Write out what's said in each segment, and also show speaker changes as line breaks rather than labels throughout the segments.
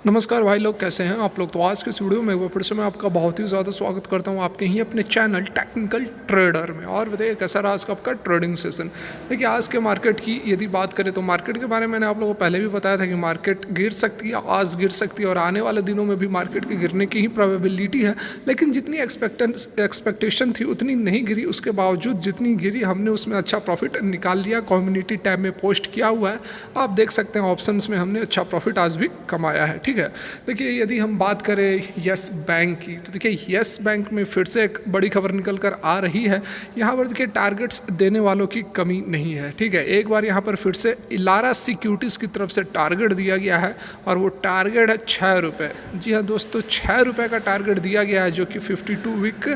नमस्कार भाई लोग, कैसे हैं आप लोग। तो आज के इस वीडियो में एक बार फिर से मैं आपका बहुत ही ज़्यादा स्वागत करता हूं आपके ही अपने चैनल टेक्निकल ट्रेडर में। और बताइए कैसा रहा आज का आपका ट्रेडिंग सेशन। देखिए आज के मार्केट की यदि बात करें तो मार्केट के बारे में मैंने आप लोगों को पहले भी बताया था कि मार्केट गिर सकती है, आज गिर सकती है और आने वाले दिनों में भी मार्केट के गिरने की ही प्रोबेबिलिटी है। लेकिन जितनी एक्सपेक्टेशन थी उतनी नहीं गिरी, उसके बावजूद जितनी गिरी हमने उसमें अच्छा प्रॉफिट निकाल लिया। कम्युनिटी टैब में पोस्ट किया हुआ है, आप देख सकते हैं। ऑप्शंस में हमने अच्छा प्रॉफिट आज भी कमाया है। ठीक है, देखिए यदि हम बात करें यस बैंक की तो देखिए यस बैंक में फिर से एक बड़ी खबर निकल कर आ रही है। यहाँ पर देखिए टारगेट्स देने वालों की कमी नहीं है। ठीक है, एक बार यहाँ पर फिर से इलारा सिक्योरिटीज़ की तरफ से टारगेट दिया गया है और वो टारगेट है 6 रुपये। जी हाँ दोस्तों, 6 रुपये का टारगेट दिया गया है, जो कि 52 वीक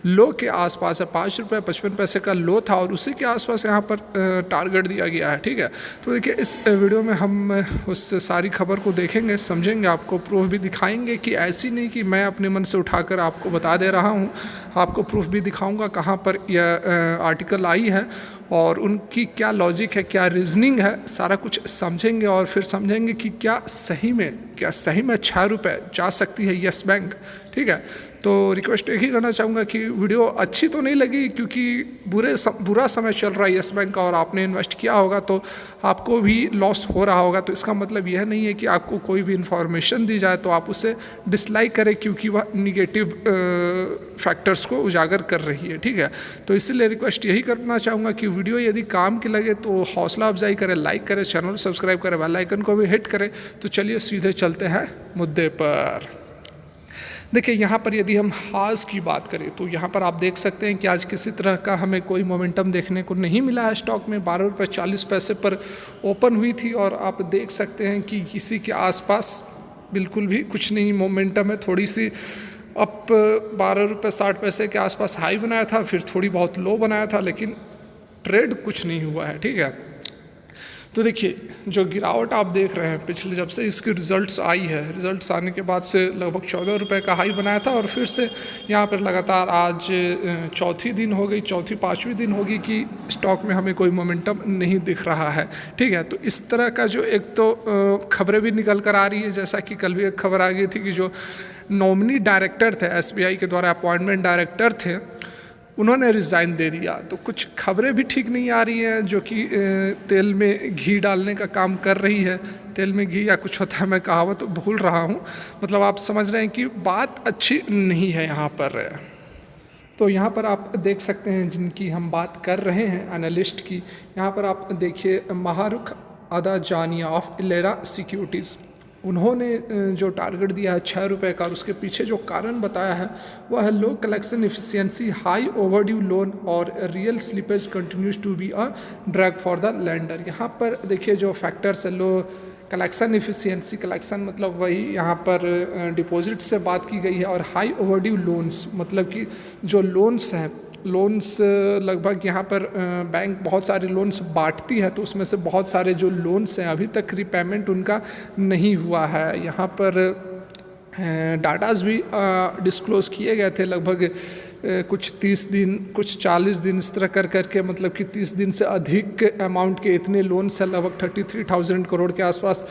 लो के आसपास है। 5 रुपये 55 पैसे का लो था और उसी के आसपास यहाँ पर टारगेट दिया गया है। ठीक है, तो देखिए इस वीडियो में हम उस सारी खबर को देखेंगे, समझेंगे, आपको प्रूफ भी दिखाएंगे कि ऐसी नहीं कि मैं अपने मन से उठाकर आपको बता दे रहा हूँ। आपको प्रूफ भी दिखाऊंगा कहाँ पर यह आर्टिकल आई है और उनकी क्या लॉजिक है, क्या रीजनिंग है, सारा कुछ समझेंगे और फिर समझेंगे कि क्या सही में 6 रुपये जा सकती है यस बैंक। ठीक है, तो रिक्वेस्ट एक ही करना चाहूँगा कि वीडियो अच्छी तो नहीं लगी, क्योंकि बुरा समय चल रहा है यस बैंक का और आपने इन्वेस्ट किया होगा तो आपको भी लॉस हो रहा होगा। तो इसका मतलब यह नहीं है कि आपको कोई भी इन्फॉर्मेशन दी जाए तो आप उसे डिसलाइक करें क्योंकि वह निगेटिव फैक्टर्स को उजागर कर रही है। ठीक है, तो इसलिए रिक्वेस्ट यही करना चाहूँगा कि वीडियो यदि काम की लगे तो हौसला अफजाई करें, लाइक करें, चैनल सब्सक्राइब करें, बेल आइकन को भी हिट करें। तो चलिए सीधे चलते हैं मुद्दे पर। देखिए यहाँ पर यदि हम आज की बात करें तो यहाँ पर आप देख सकते हैं कि आज किसी तरह का हमें कोई मोमेंटम देखने को नहीं मिला है। स्टॉक में 12 रुपये 40 पैसे पर ओपन हुई थी और आप देख सकते हैं कि किसी के आसपास बिल्कुल भी कुछ नहीं मोमेंटम है। थोड़ी सी अप 12 रुपये 60 पैसे के आसपास हाई बनाया था, फिर थोड़ी बहुत लो बनाया था, लेकिन ट्रेड कुछ नहीं हुआ है। ठीक है, तो देखिए जो गिरावट आप देख रहे हैं पिछले जब से इसकी रिज़ल्ट्स आई है, रिज़ल्ट्स आने के बाद से लगभग 14 रुपये का हाई बनाया था और फिर से यहाँ पर लगातार आज चौथी दिन हो गई, चौथी पाँचवीं दिन होगी कि स्टॉक में हमें कोई मोमेंटम नहीं दिख रहा है। ठीक है, तो इस तरह का जो एक तो खबरें भी निकल कर आ रही है, जैसा कि कल भी एक खबर आ गई थी कि जो नॉमिनी डायरेक्टर थे, SBI के द्वारा अपॉइंटमेंट डायरेक्टर थे, उन्होंने रिज़ाइन दे दिया। तो कुछ खबरें भी ठीक नहीं आ रही हैं, जो कि तेल में घी डालने का काम कर रही है। तेल में घी या कुछ होता है, मैं कहावत तो भूल रहा हूँ, मतलब आप समझ रहे हैं कि बात अच्छी नहीं है यहाँ पर। तो यहाँ पर आप देख सकते हैं जिनकी हम बात कर रहे हैं एनालिस्ट की, यहाँ पर आप देखिए महारुख अदाजानिया ऑफ इलेरा सिक्योरिटीज़, उन्होंने जो टारगेट दिया है 6 रुपये का और उसके पीछे जो कारण बताया है वह है low collection efficiency, high overdue loan और real slippage continues to be a drag for the lender. यहाँ पर देखिए जो फैक्टर्स है, लो कलेक्शन एफिशिएंसी, कलेक्शन मतलब वही यहाँ पर डिपॉजिट से बात की गई है, और हाई ओवरड्यू लोन्स मतलब कि जो लोन्स हैं, लोन्स लगभग यहाँ पर बैंक बहुत सारे लोन्स बांटती है, तो उसमें से बहुत सारे जो लोन्स हैं अभी तक रिपेमेंट उनका नहीं हुआ है। यहाँ पर डाटाज भी डिस्क्लोज़ किए गए थे, लगभग कुछ 30 दिन कुछ 40 दिन इस तरह कर करके, मतलब कि 30 दिन से अधिक अमाउंट के इतने लोन्स हैं, लगभग 33,000 करोड़ के आसपास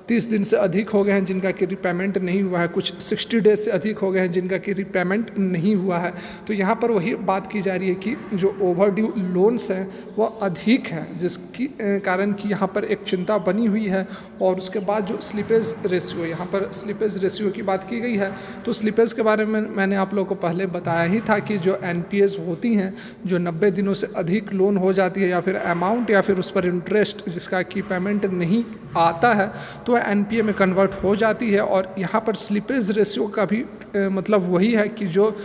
30 दिन से अधिक हो गए हैं जिनका कि रिपेमेंट नहीं हुआ है। कुछ 60 डेज से अधिक हो गए हैं जिनका कि रिपेमेंट नहीं हुआ है। तो यहाँ पर वही बात की जा रही है कि जो ओवरड्यू लोन्स हैं वह अधिक है, जिसकी कारण कि यहाँ पर एक चिंता बनी हुई है। और उसके बाद जो स्लिपेज रेशियो, यहाँ पर स्लिपेज रेशियो की बात की गई है, तो स्लिपेज के बारे में मैंने आप लोगों को पहले बताया ही था कि जो NPAs होती हैं, जो 90 दिनों से अधिक लोन हो जाती है या फिर अमाउंट या फिर उस पर इंटरेस्ट जिसका कि पेमेंट नहीं आता है, तो NPA में कन्वर्ट हो जाती है। और यहाँ पर स्लिपेज रेशियो का भी मतलब वही है कि जो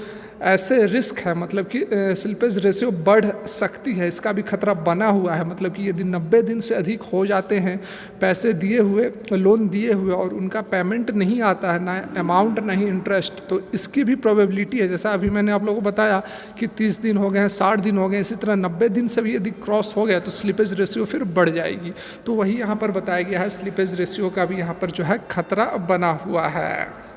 ऐसे रिस्क है, मतलब कि स्लिपेज रेशियो बढ़ सकती है, इसका भी खतरा बना हुआ है। मतलब कि यदि 90 दिन से अधिक हो जाते हैं पैसे दिए हुए, लोन दिए हुए, और उनका पेमेंट नहीं आता है, ना अमाउंट ना ही इंटरेस्ट, तो इसकी भी प्रोबेबिलिटी है, जैसा अभी मैंने आप लोगों को बताया कि 30 दिन हो गए हैं, 60 दिन हो गए, इसी तरह 90 दिन से भी यदि क्रॉस हो गया तो स्लिपेज रेशियो फिर बढ़ जाएगी। तो वही यहाँ पर बताया गया है, स्लिपेज रेशियो का भी यहाँ पर जो है खतरा बना हुआ है।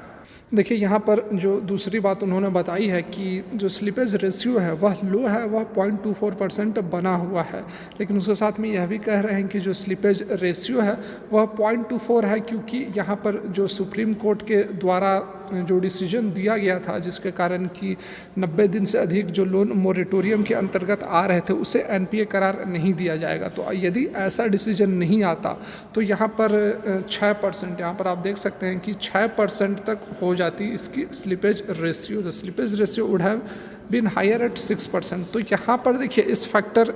देखिए यहाँ पर जो दूसरी बात उन्होंने बताई है कि जो स्लिपेज रेशियो है वह लो है, वह 0.24% बना हुआ है, लेकिन उसके साथ में यह भी कह रहे हैं कि जो स्लिपेज रेशियो है वह 0.24 है, क्योंकि यहाँ पर जो सुप्रीम कोर्ट के द्वारा जो डिसीजन दिया गया था जिसके कारण कि 90 दिन से अधिक जो लोन मोरेटोरियम के अंतर्गत आ रहे थे उसे एनपीए करार नहीं दिया जाएगा। तो यदि ऐसा डिसीजन नहीं आता तो यहाँ पर 6%, यहाँ पर आप देख सकते हैं कि 6% तक हो जाती इसकी slippage ratio. The slippage ratio would have been higher at 6%। तो यहाँ पर देखिए इस फैक्टर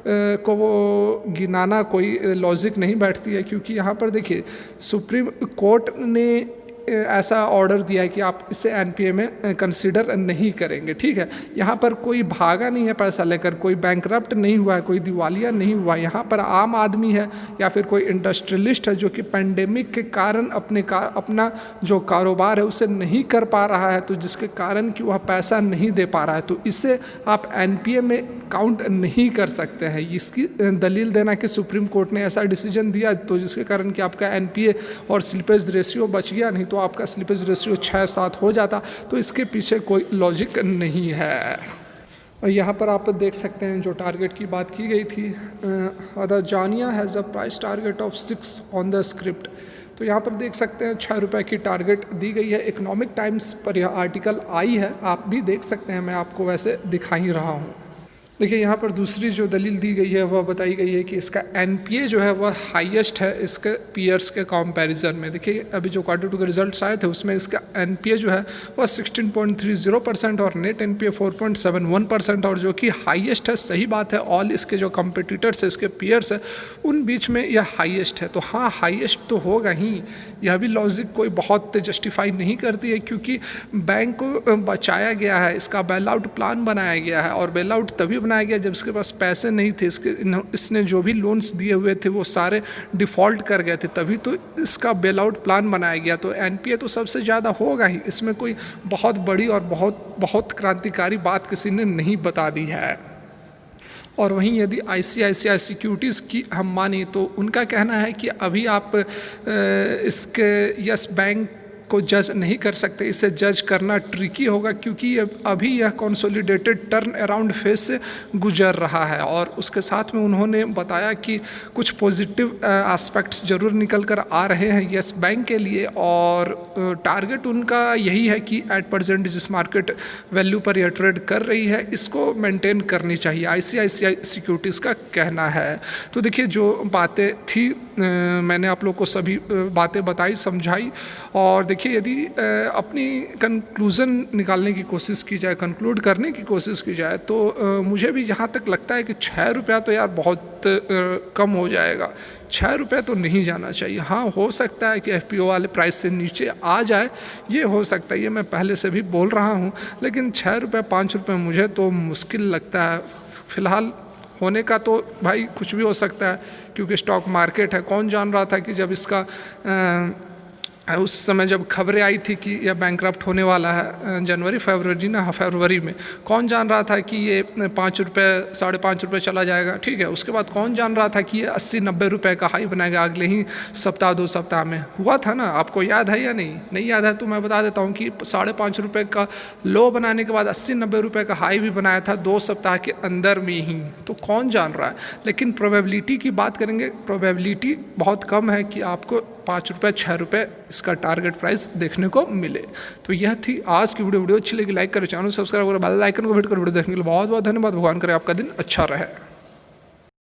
को वो गिनाना कोई लॉजिक नहीं बैठती है, क्योंकि यहाँ पर देखिए सुप्रीम कोर्ट ने ऐसा ऑर्डर दिया है कि आप इसे एनपीए में कंसीडर नहीं करेंगे। ठीक है, यहाँ पर कोई भागा नहीं है पैसा लेकर, कोई बैंकरप्ट नहीं हुआ है, कोई दिवालिया नहीं हुआ है। यहाँ पर आम आदमी है या फिर कोई इंडस्ट्रियलिस्ट है जो कि पेंडेमिक के कारण अपना जो कारोबार है उसे नहीं कर पा रहा है, तो जिसके कारण कि वह पैसा नहीं दे पा रहा है, तो इसे आप एनपीए में काउंट नहीं कर सकते हैं। इसकी दलील देना कि सुप्रीम कोर्ट ने ऐसा डिसीजन दिया तो जिसके कारण कि आपका एनपीए और स्लिपेज रेशियो बच गया, नहीं तो आपका स्लिपेज रेशियो 6-7 हो जाता। तो इसके पीछे कोई लॉजिक नहीं है। और यहाँ पर आप देख सकते हैं जो टारगेट की बात की गई थी, जानिया has a price target of 6 on the script. तो यहाँ पर देख सकते हैं 6 रुपये की टारगेट दी गई है। इकोनॉमिक टाइम्स पर यह आर्टिकल आई है, आप भी देख सकते हैं, मैं आपको वैसे दिखा ही रहा हूँ। देखिए यहाँ पर दूसरी जो दलील दी गई है वह बताई गई है कि इसका एनपीए जो है वह हाईएस्ट है इसके पीयर्स के कंपैरिजन में। देखिए अभी जो Q2 के रिजल्ट्स आए थे उसमें इसका एनपीए जो है वह 16.30% और नेट एनपीए 4.71%, और जो कि हाईएस्ट है। सही बात है, ऑल इसके जो कंपिटिटर्स है, इसके पीयर्स है, उन बीच में यह हाईएस्ट है। तो हाँ, हाईएस्ट तो होगा ही, यह भी लॉजिक कोई बहुत जस्टिफाई नहीं करती है, क्योंकि बैंक को बचाया गया है, इसका बेल आउट प्लान बनाया गया है, और बेल आउट तभी बनाया गया जब इसके पास पैसे नहीं थे। इसने जो भी लोन्स दिए हुए थे वो सारे डिफ़ॉल्ट कर गए थे, तभी तो इसका बेल आउट प्लान बनाया गया। तो एनपीए तो सबसे ज़्यादा होगा ही, इसमें कोई बहुत बड़ी और बहुत क्रांतिकारी बात किसी ने नहीं बता दी है। और वहीं यदि आईसीआईसीआई सिक्योरिटीज़ की हम माने तो उनका कहना है कि अभी आप इसके यस बैंक को जज नहीं कर सकते, इसे जज करना ट्रिकी होगा, क्योंकि अभी यह कंसोलिडेटेड टर्न अराउंड फेज से गुजर रहा है। और उसके साथ में उन्होंने बताया कि कुछ पॉजिटिव एस्पेक्ट्स जरूर निकल कर आ रहे हैं यस बैंक के लिए, और टारगेट उनका यही है कि एट प्रेजेंट जिस मार्केट वैल्यू पर यह ट्रेड कर रही है इसको मेंटेन करनी चाहिए, आईसीआईसीआई सिक्योरिटीज़ का कहना है। तो देखिए जो बातें थी मैंने आप लोग को सभी बातें बताई, समझाई, और देखिए यदि अपनी कंक्लूज़न निकालने की कोशिश की जाए, कंक्लूड करने की कोशिश की जाए, तो मुझे भी जहाँ तक लगता है कि 6 रुपया तो यार बहुत कम हो जाएगा। 6 रुपये तो नहीं जाना चाहिए। हाँ, हो सकता है कि एफपीओ वाले प्राइस से नीचे आ जाए, ये हो सकता है, ये मैं पहले से भी बोल रहा हूँ, लेकिन 6 रुपये 5 रुपये मुझे तो मुश्किल लगता है। फ़िलहाल होने का तो भाई कुछ भी हो सकता है, क्योंकि स्टॉक मार्केट है। कौन जान रहा था कि जब इसका उस समय जब खबरें आई थी कि यह बैंकरप्ट होने वाला है फरवरी में, कौन जान रहा था कि ये 5 रुपये 5.5 रुपये चला जाएगा। ठीक है, उसके बाद कौन जान रहा था कि ये 80-90 रुपये का हाई बनाएगा अगले ही सप्ताह 2 सप्ताह में। हुआ था ना, आपको याद है या नहीं याद है तो मैं बता देता हूँ कि 5.5 रुपये का लो बनाने के बाद 80-90 रुपये का हाई भी बनाया था 2 सप्ताह के अंदर में ही। तो कौन जान रहा है, लेकिन प्रोबेबिलिटी की बात करेंगे, प्रोबेबिलिटी बहुत कम है कि आपको 5 रुपये 6 रुपये इसका टारगेट प्राइस देखने को मिले। तो यह थी आज की वीडियो अच्छी लगी लाइक करो, चैनल सब्सक्राइब करो, बेल आइकन को हिट करो। वीडियो देखने के लिए बहुत बहुत धन्यवाद। भगवान करे आपका दिन अच्छा रहे।